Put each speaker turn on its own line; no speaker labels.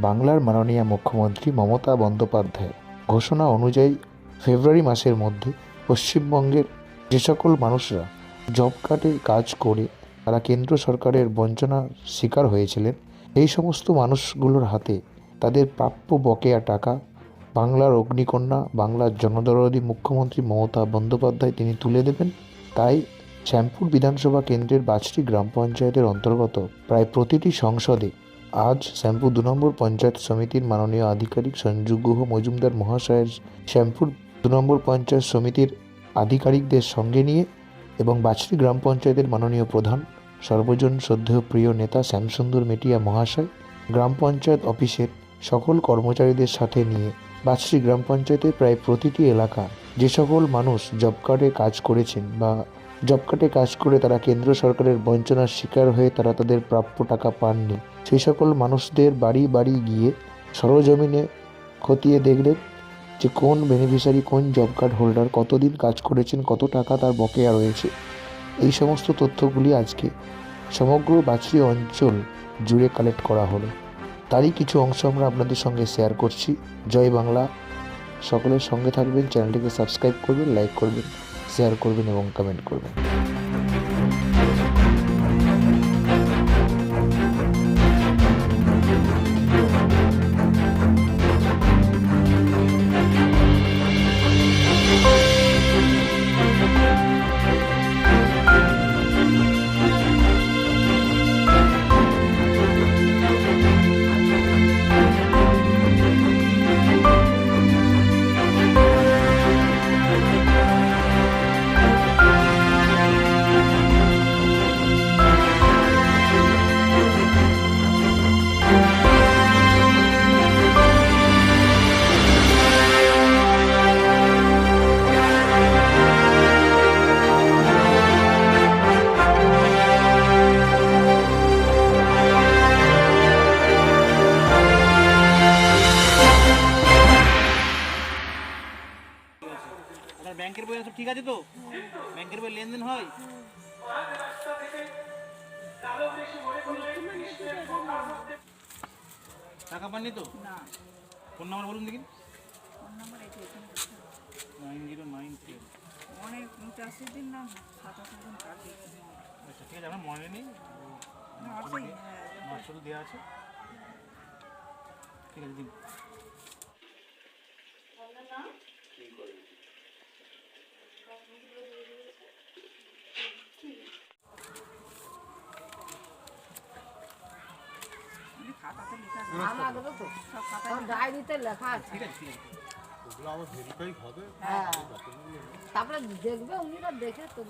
বাংলার মাননীয় মুখ্যমন্ত্রী মমতা বন্দ্যোপাধ্যায় ঘোষণা অনুযায়ী ফেব্রুয়ারি মাসের মধ্যে পশ্চিমবঙ্গের যে সকল মানুষরা জব কার্ডে কাজ করে তারা কেন্দ্র সরকারের বঞ্চনার শিকার হয়েছিলেন, এই সমস্ত মানুষগুলোর হাতে তাদের প্রাপ্য বকেয়া টাকা বাংলার অগ্নিকন্যা, বাংলার জনদরদী মুখ্যমন্ত্রী মমতা বন্দ্যোপাধ্যায় তিনি তুলে দেবেন। তাই শ্যামপুর বিধানসভা কেন্দ্রের বাছড়ি গ্রাম পঞ্চায়েতের অন্তর্গত প্রায় প্রতিটি সংসদে আজ শ্যামপুর ২ নম্বর পঞ্চায়েত সমিতির মাননীয় আধিকারিক সঞ্জু গুহ মজুমদার মহাশয়ের শ্যামপুর ২ নম্বর পঞ্চায়েত সমিতির আধিকারিকদের সঙ্গে নিয়ে এবং বাছড়ি গ্রাম পঞ্চায়েতের মাননীয় প্রধান সর্বজন শ্রদ্ধেয় প্রিয় নেতা শ্যামসুন্দর মেটিয়া মহাশয় গ্রাম পঞ্চায়েত অফিসের সকল কর্মচারীদের সাথে নিয়ে বাছড়ি গ্রাম পঞ্চায়েতের প্রায় প্রতিটি এলাকা যে সকল মানুষ জব কার্ডে কাজ করেছেন বা জব কার্ডে কাজ করে তারা কেন্দ্র সরকারের বঞ্চনার শিকার হয়ে তারা তাদের প্রাপ্য টাকা পাননি, সেই সকল মানুষদের বাড়ি বাড়ি গিয়ে সরজমিনে খতিয়ে দেখলেন যে কোন বেনিফিশিয়ারি, কোন জব কার্ড হোল্ডার কতদিন কাজ করেছেন, কত টাকা তার বকেয়া রয়েছে। এই সমস্ত তথ্যগুলি আজকে সমগ্র বাছড়ি অঞ্চল জুড়ে কালেক্ট করা হলো। তারই কিছু অংশ আমরা আপনাদের সঙ্গে শেয়ার করছি। জয় বাংলা। সকলের সঙ্গে থাকবেন, চ্যানেলটিকে সাবস্ক্রাইব করবেন, লাইক করবেন, শেয়ার করবেন এবং কমেন্ট করবেন।
ব্যাংকের বই সব ঠিক আছে তো? ব্যাংকের বই লেনদেন হয়? টাকা পাননি তো? ফোন নাম্বার বলুন দেখি। 9093
অনেক 85 দিন না 87 দিন কাটে।
আচ্ছা ঠিক আছে, আমার মনে নেই। শুধু দেওয়া আছে, ঠিক আছে দিন।
ডায়েরিতে লেখা আছে, তারপরে দেখবে উনিরা দেখে তো